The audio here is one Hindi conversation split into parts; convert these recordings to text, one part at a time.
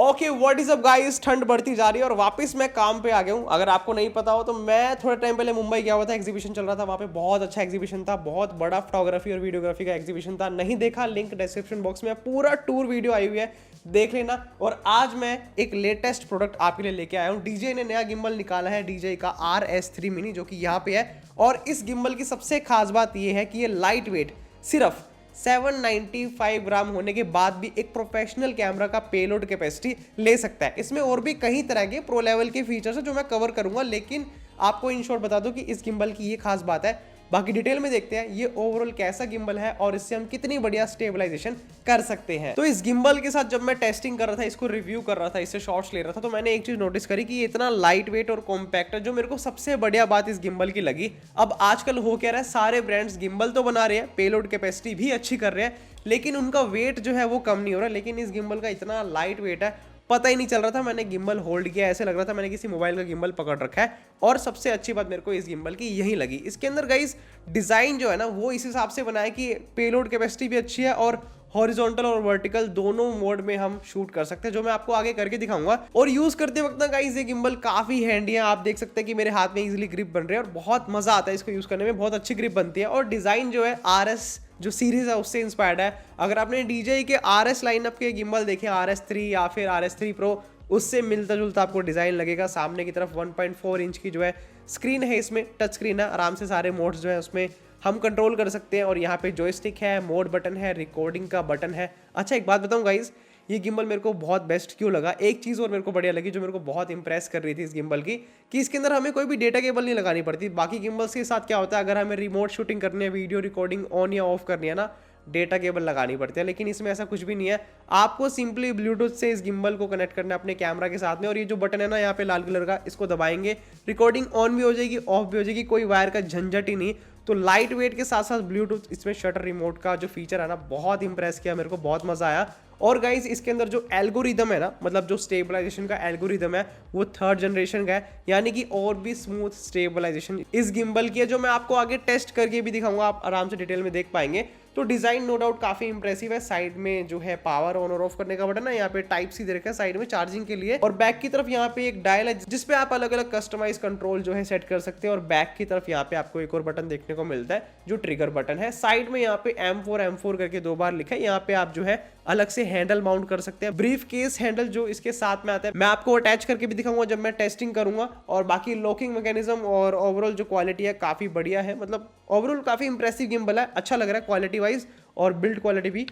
Okay what is up guys, ठंड बढ़ती जा रही है और वापस मैं काम पे आ गया हूँ। अगर आपको नहीं पता हो तो मैं थोड़े टाइम पहले मुंबई गया हुआ था, एग्जीबिशन चल रहा था वहाँ पे। बहुत अच्छा एग्जीबिशन था, बहुत बड़ा फोटोग्राफी और वीडियोग्राफी का एग्जीबिशन था। नहीं देखा, लिंक डिस्क्रिप्शन बॉक्स में पूरा टूर वीडियो आई हुई है, देख लेना। और आज मैं एक लेटेस्ट प्रोडक्ट आपके लिए लेके आया हूँ। डीजे ने नया गिम्बल निकाला है, डीजे का RS3 मिनी, जो कि यहाँ पे है। और इस गिम्बल की सबसे खास बात यह है कि ये लाइट वेट, सिर्फ 795 ग्राम होने के बाद भी एक प्रोफेशनल कैमरा का पेलोड कैपेसिटी ले सकता है। इसमें और भी कई तरह के प्रो लेवल के फीचर्स हैं जो मैं कवर करूंगा, लेकिन आपको इन शॉर्ट बता दूं कि इस गिम्बल की ये खास बात है। बाकी डिटेल में देखते हैं ये ओवरऑल कैसा गिम्बल है और इससे हम कितनी बढ़िया स्टेबलाइजेशन कर सकते हैं। तो इस गिम्बल के साथ जब मैं टेस्टिंग कर रहा था, इसको रिव्यू कर रहा था, इससे शॉट्स ले रहा था, तो मैंने एक चीज नोटिस करी कि ये इतना लाइट वेट और कॉम्पैक्ट है, जो मेरे को सबसे बढ़िया बात इस गिम्बल की लगी। अब आजकल हो क्या रहा है, सारे ब्रांड्स गिम्बल तो बना रहे हैं, पेलोड कैपेसिटी भी अच्छी कर रहे हैं, लेकिन उनका वेट जो है वो कम नहीं हो रहा। लेकिन इस गिम्बल का इतना लाइट वेट है, पता ही नहीं चल रहा था मैंने गिम्बल होल्ड किया, ऐसे लग रहा था मैंने किसी मोबाइल का गिम्बल पकड़ रखा है। और सबसे अच्छी बात मेरे को इस गिम्बल की यही लगी, इसके अंदर गाइस डिजाइन जो है ना वो इस हिसाब से बना है कि पेलोड कैपेसिटी भी अच्छी है और हॉरिजॉन्टल और वर्टिकल दोनों मोड में हम शूट कर सकते हैं, जो मैं आपको आगे करके दिखाऊंगा। और यूज करते वक्त ना गाइस ये गिम्बल काफी हैंडी है। आप देख सकते हैं कि मेरे हाथ में इजीली ग्रिप बन रही है और बहुत मजा आता है इसको यूज करने में, बहुत अच्छी ग्रिप बनती है। और डिजाइन जो है RS जो सीरीज है उससे इंस्पायर्ड है। अगर आपने DJI के RS लाइनअप के गिम्बल देखे, RS3 या फिर RS3 Pro, उससे मिलता जुलता आपको डिजाइन लगेगा। सामने की तरफ 1.4 इंच की जो है स्क्रीन है, इसमें टच स्क्रीन है, आराम से सारे मोड्स जो है उसमें हम कंट्रोल कर सकते हैं। और यहाँ पे जॉयस्टिक है, मोड बटन है, रिकॉर्डिंग का बटन है। अच्छा एक बात बताऊं गाइज, ये गिम्बल मेरे को बहुत बेस्ट क्यों लगा, एक चीज़ और मेरे को बढ़िया लगी जो मेरे को बहुत इंप्रेस कर रही थी इस गिम्बल की, कि इसके अंदर हमें कोई भी डेटा केबल नहीं लगानी पड़ती। बाकी गिम्बल्स के साथ क्या होता है, अगर हमें रिमोट शूटिंग करनी है, वीडियो रिकॉर्डिंग ऑन या ऑफ करनी है ना, डेटा केबल लगानी पड़ती है। लेकिन इसमें ऐसा कुछ भी नहीं है, आपको सिंपली ब्लूटूथ से इस गिम्बल को कनेक्ट करना है अपने कैमरा के साथ में। और ये जो बटन है ना यहाँ पे लाल कलर का, इसको दबाएंगे, रिकॉर्डिंग ऑन भी हो जाएगी, ऑफ भी हो जाएगी, कोई वायर का झंझट ही नहीं। तो लाइट वेट के साथ साथ ब्लूटूथ, इसमें शटर रिमोट का जो फीचर है ना, बहुत इंप्रेस किया मेरे को, बहुत मजा आया। और गाइज इसके अंदर जो एल्गोरिदम है ना, मतलब जो स्टेबलाइजेशन का एल्गोरिदम है वो 3rd जनरेशन का है, यानी कि और भी स्मूथ स्टेबलाइजेशन इस गिम्बल की है, जो मैं आपको आगे टेस्ट करके भी दिखाऊंगा, आप आराम से डिटेल में देख पाएंगे। तो डिजाइन नो डाउट काफी इंप्रेसिव है। साइड में जो है पावर ऑन और ऑफ करने का बटन है, यहाँ पे टाइप सी दे रखा है साइड में चार्जिंग के लिए। और बैक की तरफ यहाँ पे एक डायल है जिसपे आप अलग अलग कस्टमाइज कंट्रोल जो है सेट कर सकते हैं। और बैक की तरफ यहाँ पे आपको एक और बटन देखने को मिलता है जो ट्रिगर बटन है। साइड में यहाँ पे M4 करके 2 बार लिखा है, यहाँ पे आप जो है अलग से हैंडल माउंट कर सकते हैं। ब्रीफ केस हैंडल जो इसके साथ में आता है, मैं आपको अटैच करके भी दिखाऊंगा जब मैं टेस्टिंग करूंगा। और बाकी लॉकिंग मैकेनिज्म और ओवरऑल जो क्वालिटी है काफी बढ़िया है, मतलब ओवरऑल काफी इंप्रेसिव गिम्बल है, अच्छा लग रहा है क्वालिटी वाइज। और बिल्ड क्वालिटी भी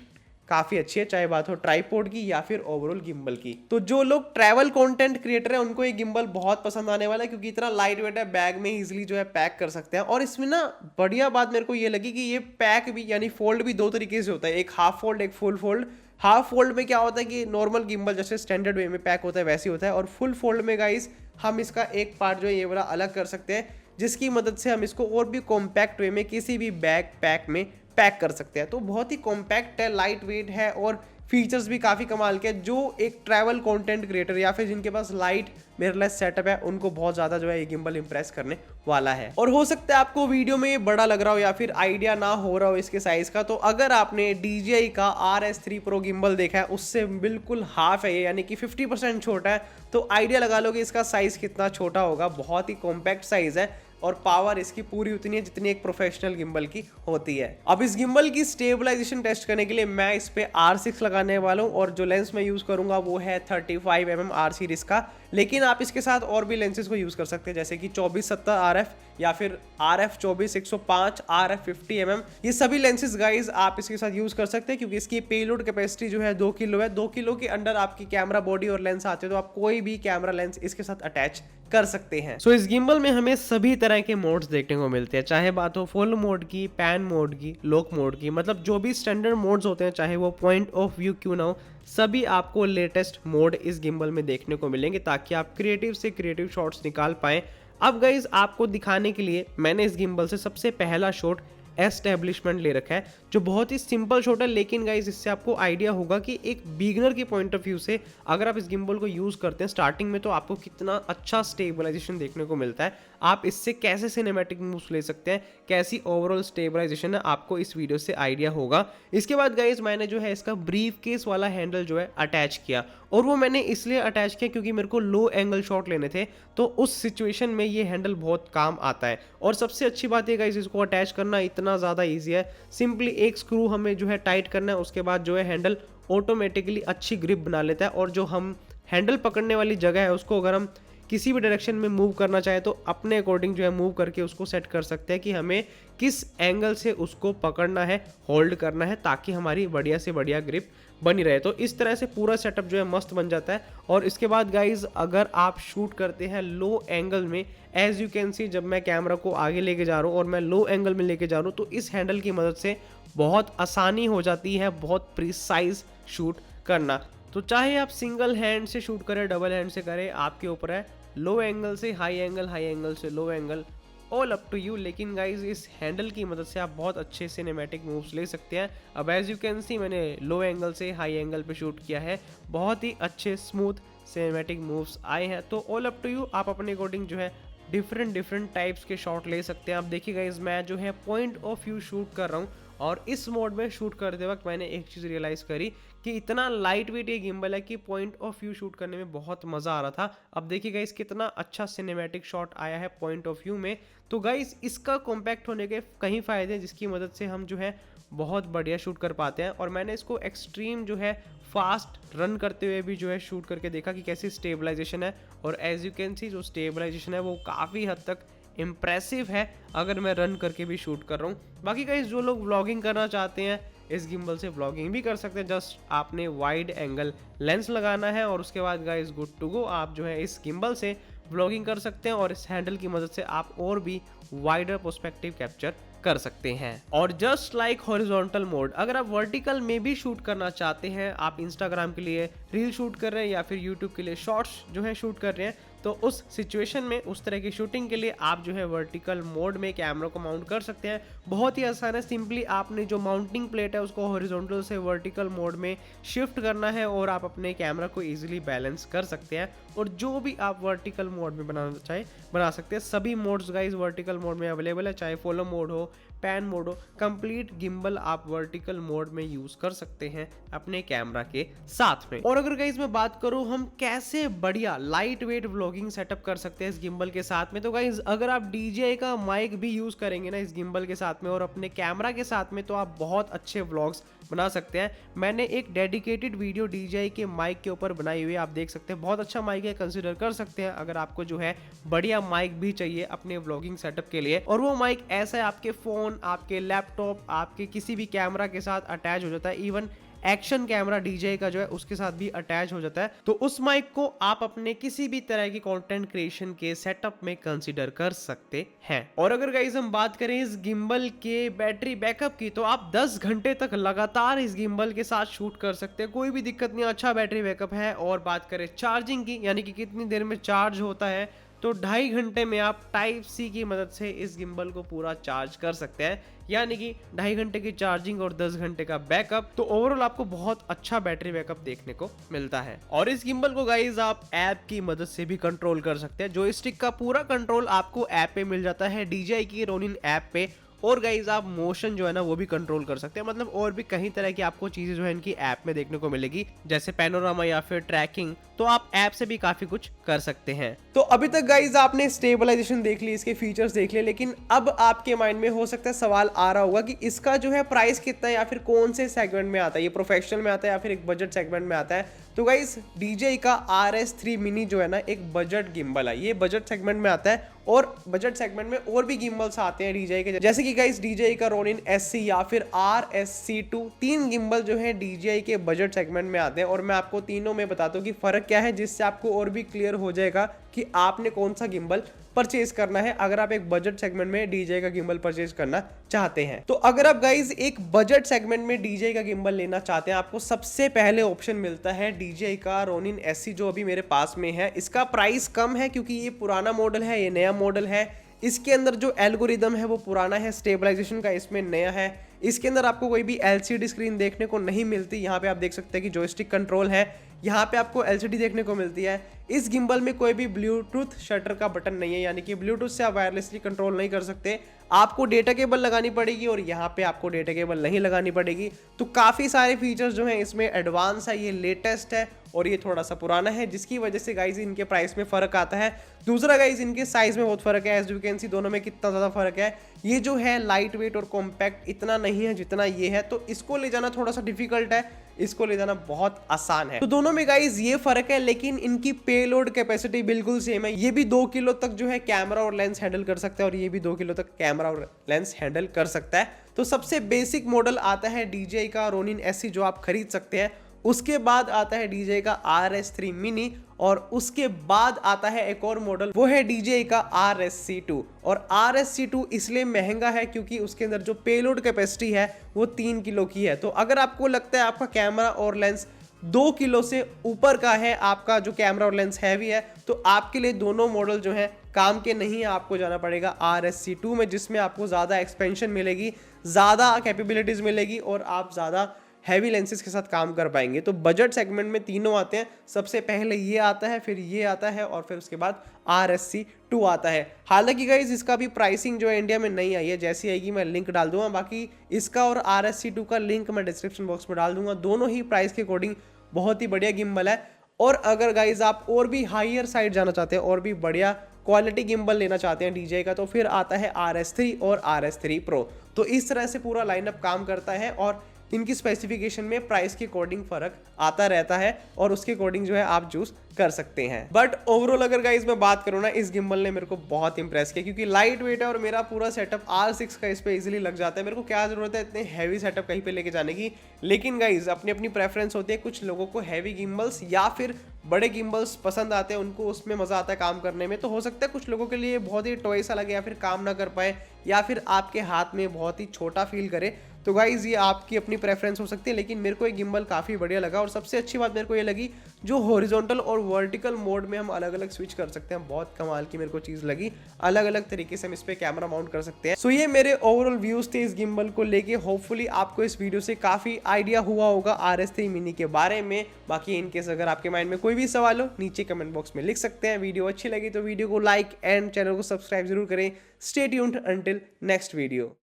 काफी अच्छी है, चाहे बात हो ट्राइपॉड की या फिर ओवरऑल गिम्बल की। तो जो लोग ट्रैवल कंटेंट क्रिएटर है उनको ये गिम्बल बहुत पसंद आने वाला है, क्योंकि इतना लाइट वेट है, बैग में इजीली जो है पैक कर सकते हैं। और इसमें ना बढ़िया बात मेरे को ये लगी कि ये पैक भी यानी फोल्ड भी 2 तरीके से होता है, एक हाफ फोल्ड, एक फुल फोल्ड। हाफ फोल्ड में क्या होता है कि नॉर्मल गिम्बल जैसे स्टैंडर्ड वे में पैक होता है वैसे होता है, और फुल फोल्ड में गाइस हम इसका एक पार्ट जो है ये वाला अलग कर सकते हैं, जिसकी मदद से हम इसको और भी कॉम्पैक्ट वे में किसी भी बैग पैक में पैक कर सकते हैं। तो बहुत ही कॉम्पैक्ट है, लाइट वेट है और फीचर्स भी काफ़ी कमाल के हैं। जो एक ट्रैवल कंटेंट क्रिएटर या फिर जिनके पास लाइट मिररलेस सेटअप है, उनको बहुत ज़्यादा जो है ये गिम्बल इंप्रेस करने वाला है। और हो सकता है आपको वीडियो में ये बड़ा लग रहा हो या फिर आइडिया ना हो रहा हो इसके साइज़ का, तो अगर आपने DJI का RS3 Pro गिम्बल देखा है, उससे बिल्कुल हाफ है ये, यानी कि 50% छोटा है। तो आइडिया लगा लो कि इसका साइज़ कितना छोटा होगा। बहुत ही कॉम्पैक्ट साइज़ है और पावर इसकी पूरी उतनी है जितनी एक प्रोफेशनल गिम्बल की होती है। अब इस गिम्बल की स्टेबलाइजेशन टेस्ट करने के लिए मैं इस पे R6 लगाने वाला हूँ, और जो लेंस मैं यूज करूंगा वो है 35mm R सीरीज का। लेकिन आप इसके साथ और भी लेंसेज को यूज कर सकते हैं, जैसे कि 24-70 RF या फिर RF 24-105, RF 50mm। ये सभी लेंसेज गाइज आप इसके साथ यूज कर सकते हैं, क्योंकि इसकी पेलोड कैपेसिटी जो है 2 किलो है। 2 किलो के अंडर आपकी कैमरा बॉडी और लेंस आते हैं, तो आप कोई भी कैमरा लेंस इसके साथ अटैच कर सकते हैं। सो इस गिम्बल में हमें सभी तरह के मोड्स देखने को मिलते हैं, चाहे बात हो फुल मोड की, पैन मोड की, लॉक मोड की, मतलब जो भी स्टैंडर्ड मोड्स होते हैं, चाहे वो पॉइंट ऑफ व्यू क्यों ना हो, सभी आपको लेटेस्ट मोड इस गिम्बल में देखने को मिलेंगे, ताकि आप क्रिएटिव से क्रिएटिव शॉट्स निकाल पाएं। अब गाइज आपको दिखाने के लिए मैंने इस गिम्बल से सबसे पहला शॉट एस्टेब्लिशमेंट ले रखा है। जो बहुत ही सिंपल शॉट है, लेकिन गाइस इससे आपको आइडिया होगा कि एक बिगनर के पॉइंट ऑफ व्यू से अगर आप इस गिम्बल को यूज़ करते हैं स्टार्टिंग में तो आपको कितना अच्छा स्टेबलाइजेशन देखने को मिलता है। आप इससे कैसे सिनेमैटिक मूव्स ले सकते हैं, कैसी ओवरऑल स्टेबलाइजेशन है, आपको इस वीडियो से आइडिया होगा। इसके बाद गाइस मैंने जो है इसका ब्रीफ केस वाला हैंडल जो है अटैच किया, और वो मैंने इसलिए अटैच किया क्योंकि मेरे को लो एंगल शॉट लेने थे, तो उस सिचुएशन में ये हैंडल बहुत काम आता है। और सबसे अच्छी बात है गाइस, इसको अटैच करना इतना ज़्यादा ईजी है। सिंपली एक स्क्रू हमें जो है टाइट करना है, उसके बाद जो है हैंडल ऑटोमेटिकली अच्छी ग्रिप बना लेता है, और जो हम हैंडल पकड़ने वाली जगह है उसको अगर हम किसी भी डायरेक्शन में मूव करना चाहे तो अपने अकॉर्डिंग जो है मूव करके उसको सेट कर सकते हैं कि हमें किस एंगल से उसको पकड़ना है, होल्ड करना है, ताकि हमारी बढ़िया से बढ़िया ग्रिप बनी रहे। तो इस तरह से पूरा सेटअप जो है मस्त बन जाता है। और इसके बाद गाइज अगर आप शूट करते हैं लो एंगल में, एज यू कैन सी जब मैं कैमरा को आगे लेके जा रहा हूँ और मैं लो एंगल में लेके जा रहा हूँ, तो इस हैंडल की मदद से बहुत आसानी हो जाती है बहुत प्रिसाइज शूट करना। तो चाहे आप सिंगल हैंड से शूट करें, डबल हैंड से करें, आपके ऊपर है। लो एंगल से हाई एंगल, हाई एंगल से low angle, all up to you. लेकिन गाइज इस हैंडल की मदद से आप बहुत अच्छे सिनेमैटिक मूव्स ले सकते हैं। अब एज यू कैन सी मैंने लो एंगल से हाई एंगल पे शूट किया है, बहुत ही अच्छे स्मूथ सिनेमैटिक मूव्स आए हैं। तो ऑल अप टू यू, आप अपने अकॉर्डिंग जो है डिफरेंट टाइप्स के शॉट ले सकते हैं। आप देखिए गाइज मैं जो है पॉइंट ऑफ व्यू शूट कर रहा हूँ, और इस मोड में शूट करते वक्त मैंने एक चीज़ रियलाइज़ करी कि इतना लाइट वेट ये गिम्बल है कि पॉइंट ऑफ व्यू शूट करने में बहुत मज़ा आ रहा था। अब देखिए गाइस कितना अच्छा सिनेमैटिक शॉट आया है पॉइंट ऑफ व्यू में। तो गाइस इसका कॉम्पैक्ट होने के कई फ़ायदे हैं जिसकी मदद से हम जो है बहुत बढ़िया शूट कर पाते हैं। और मैंने इसको एक्सट्रीम जो है फास्ट रन करते हुए भी जो है शूट करके देखा कि कैसी स्टेबलाइजेशन है, और एज यू कैन सी जो स्टेबलाइजेशन है वो काफ़ी हद तक इम्प्रेसिव है अगर मैं रन करके भी शूट कर रहा हूँ। बाकी गाइस जो लोग व्लॉगिंग करना चाहते हैं इस गिम्बल से व्लॉगिंग भी कर सकते हैं। जस्ट आपने वाइड एंगल लेंस लगाना है और उसके बाद गाइस गुड टू गो, आप जो है इस गिम्बल से व्लॉगिंग कर सकते हैं। और इस हैंडल की मदद से आप और भी वाइडर पर्सपेक्टिव कैप्चर कर सकते हैं। और जस्ट लाइक हॉरिजॉन्टल मोड, अगर आप वर्टिकल में भी शूट करना चाहते हैं, आप इंस्टाग्राम के लिए रील शूट कर रहे हैं या फिर यूट्यूब के लिए शॉर्ट्स जो है शूट कर रहे हैं, तो उस सिचुएशन में उस तरह की शूटिंग के लिए आप जो है वर्टिकल मोड में कैमरा को माउंट कर सकते हैं। बहुत ही आसान है, सिंपली आपने जो माउंटिंग प्लेट है उसको हॉरिजॉन्टल से वर्टिकल मोड में शिफ्ट करना है और आप अपने कैमरा को इजीली बैलेंस कर सकते हैं। और जो भी आप वर्टिकल मोड में बनाना चाहे बना सकते हैं। सभी मोड्स गाइस वर्टिकल मोड में अवेलेबल है, चाहे फॉलो मोड हो, पैन मोड हो, कंप्लीट गिम्बल आप वर्टिकल मोड में यूज कर सकते हैं अपने कैमरा के साथ में। और अगर गाइस मैं बात करूं हम कैसे बढ़िया लाइट वेट व्लॉगिंग सेटअप कर सकते हैं इस गिम्बल के साथ में, तो गाइस अगर आप DJI का माइक भी यूज करेंगे ना इस गिम्बल के साथ में और अपने कैमरा के साथ में, तो आप बहुत अच्छे व्लॉग्स बना सकते हैं। मैंने एक डेडिकेटेड वीडियो DJI के माइक के ऊपर बनाई हुई है, आप देख सकते हैं, बहुत अच्छा माइक है, कंसीडर कर सकते हैं अगर आपको जो है बढ़िया माइक भी चाहिए अपने व्लॉगिंग सेटअप के लिए। और वो माइक ऐसा है आपके फोन, आपके लैपटॉप, आपके किसी भी कैमरा के साथ अटैच हो जाता है, इवन एक्शन कैमरा DJI का जो है उसके साथ भी अटैच हो जाता है। तो उस माइक को आप अपने किसी भी तरह की कंटेंट क्रिएशन के सेटअप में कंसीडर कर सकते हैं। और अगर गाइस हम बात करें इस गिम्बल के बैटरी बैकअप की, तो आप 10 घंटे तक लगातार इस गिम्बल के साथ शूट कर सकते हैं, कोई भी दिक्कत नहीं, अच्छा बैटरी बैकअप है। और बात करें चार्जिंग की, यानी कि कितनी देर में चार्ज होता है, तो 2.5 घंटे में आप Type-C की मदद से इस गिम्बल को पूरा चार्ज कर सकते हैं, यानी कि 2.5 घंटे की चार्जिंग और 10 घंटे का बैकअप। तो ओवरऑल आपको बहुत अच्छा बैटरी बैकअप देखने को मिलता है। और इस गिम्बल को गाइज आप ऐप की मदद से भी कंट्रोल कर सकते हैं, जॉयस्टिक का पूरा कंट्रोल आपको ऐप पे मिल जाता है DJI की रोनिन ऐप पे। और गाइज आप मोशन जो है ना वो भी कंट्रोल कर सकते हैं, मतलब और भी कई तरह की आपको चीजें जो है इनकी ऐप में देखने को मिलेगी, जैसे पैनोरामा या फिर ट्रैकिंग, तो आप ऐप से भी काफी कुछ कर सकते हैं। तो अभी तक गाइज आपने स्टेबलाइजेशन देख ली, इसके फीचर्स देख लिए, लेकिन अब आपके माइंड में हो सकता है सवाल आ रहा होगा कि इसका जो है प्राइस कितना है या फिर कौन से सेगमेंट में आता है, ये प्रोफेशनल में आता है या फिर एक बजट सेगमेंट में आता है। तो गाइज DJI का RS3 मिनी जो है ना एक बजट गिम्बल है, ये बजट सेगमेंट में आता है। और बजट सेगमेंट में और भी गिम्बल्स आते हैं DJI के, जैसे कि गाइस DJI का रोनिन SC या फिर RSC2, 3 गिम्बल जो है DJI के बजट सेगमेंट में आते हैं। और मैं आपको तीनों में बताता हूँ कि फर्क क्या है, जिससे आपको और भी क्लियर हो जाएगा कि आपने कौन सा गिम्बल परचेज करना है अगर आप एक बजट सेगमेंट में DJI का गिम्बल परचेज करना चाहते हैं। तो अगर आप गाइज एक बजट सेगमेंट में DJI का गिम्बल लेना चाहते हैं, आपको सबसे पहले ऑप्शन मिलता है DJI का रोनिन SC, जो अभी मेरे पास में है। इसका प्राइस कम है क्योंकि ये पुराना मॉडल है, ये नया मॉडल है। इसके अंदर जो एल्गोरिदम है वो पुराना है, स्टेबलाइजेशन का इसमें नया है। इसके अंदर आपको कोई भी LCD स्क्रीन देखने को नहीं मिलती। यहाँ पे आप देख सकते हैं कि जॉयस्टिक कंट्रोल है, यहाँ पे आपको LCD देखने को मिलती है। इस गिम्बल में कोई भी ब्लूटूथ शटर का बटन नहीं है, यानी कि ब्लूटूथ से आप वायरलेसली कंट्रोल नहीं कर सकते। आपको डेटा केबल लगानी पड़ेगी और यहाँ पे आपको डेटा केबल नहीं लगानी पड़ेगी। तो काफ़ी सारे फीचर्स जो हैं इसमें एडवांस है, ये लेटेस्ट है और ये थोड़ा सा पुराना है, जिसकी वजह से गाइज इनके प्राइस में फ़र्क आता है। दूसरा गाइज इनके साइज़ में बहुत फ़र्क है, एज यू कैन सी दोनों में कितना ज़्यादा फ़र्क है। ये जो है लाइट वेट और कॉम्पैक्ट इतना नहीं है जितना ये है, तो इसको ले जाना थोड़ा सा डिफिकल्ट है, इसको ले जाना बहुत आसान है। तो दोनों में गाइज ये फर्क है, लेकिन इनकी पेलोड कैपेसिटी बिल्कुल सेम है। ये भी 2 किलो तक जो है कैमरा और लेंस हैंडल कर सकता है और ये भी 2 किलो तक कैमरा और लेंस हैंडल कर सकता है। तो सबसे बेसिक मॉडल आता है DJI का रोनिन SE जो आप खरीद सकते हैं। उसके बाद आता है DJI का RS3 मिनी और उसके बाद आता है एक और मॉडल, वो है DJI का RSC2। और RSC2 इसलिए महंगा है क्योंकि उसके अंदर जो पेलोड कैपेसिटी है वो 3 किलो की है। तो अगर आपको लगता है आपका कैमरा और लेंस 2 किलो से ऊपर का है, आपका जो कैमरा और लेंस हैवी है, तो आपके लिए दोनों मॉडल जो है काम के नहीं है। आपको जाना पड़ेगा RSC2 में, जिसमें आपको ज़्यादा एक्सपेंशन मिलेगी, ज़्यादा कैपेबिलिटीज़ मिलेगी और आप ज़्यादा हैवी लेंसेज के साथ काम कर पाएंगे। तो बजट सेगमेंट में तीनों आते हैं, सबसे पहले ये आता है, फिर ये आता है और फिर उसके बाद RSC2 आता है। हालांकि गाइज इसका भी प्राइसिंग जो है इंडिया में नहीं आई है, जैसी आएगी मैं लिंक डाल दूंगा। बाकी इसका और RSC2 का लिंक मैं डिस्क्रिप्शन बॉक्स में डाल दूंगा। दोनों ही प्राइस के अकॉर्डिंग बहुत ही बढ़िया गिम्बल है। और अगर गाइज आप और भी हायर साइड जाना चाहते हैं और भी बढ़िया क्वालिटी गिम्बल लेना चाहते हैं DJI का, तो फिर आता है RS3 और RS3 Pro। तो इस तरह से पूरा लाइनअप काम करता है और इनकी स्पेसिफिकेशन में प्राइस के अकॉर्डिंग फर्क आता रहता है और उसके अकॉर्डिंग जो है आप चूज कर सकते हैं। बट ओवरऑल अगर गाइस मैं बात करूँ ना, इस गिम्बल ने मेरे को बहुत इंप्रेस किया क्योंकि लाइट वेट है और मेरा पूरा सेटअप R6 का इस पे इजीली लग जाता है। मेरे को क्या जरूरत है इतने हैवी सेटअप कहीं पे लेके जाने की। लेकिन गाइस अपनी अपनी प्रेफरेंस होती है, कुछ लोगों को हैवी गिम्बल्स या फिर बड़े गिम्बल्स पसंद आते हैं, उनको उसमें मजा आता है काम करने में। तो हो सकता है कुछ लोगों के लिए बहुत ही टॉय सा लगे या फिर काम ना कर पाए या फिर आपके हाथ में बहुत ही छोटा फील करे। तो गाइज ये आपकी अपनी प्रेफरेंस हो सकती है, लेकिन मेरे को ये गिम्बल काफ़ी बढ़िया लगा। और सबसे अच्छी बात मेरे को ये लगी, जो हॉरिजॉन्टल और वर्टिकल मोड में हम अलग अलग स्विच कर सकते हैं, बहुत कमाल की मेरे को चीज़ लगी। अलग अलग तरीके से हम इस पे कैमरा माउंट कर सकते हैं। सो ये मेरे ओवरऑल व्यूज थे इस गिम्बल को लेके। होपफुली आपको इस वीडियो से काफ़ी आइडिया हुआ होगा RS3 मिनी के बारे में। बाकी इनकेस अगर आपके माइंड में कोई भी सवाल हो, नीचे कमेंट बॉक्स में लिख सकते हैं। वीडियो अच्छी लगी तो वीडियो को लाइक एंड चैनल को सब्सक्राइब जरूर करें। Stay tuned until next video.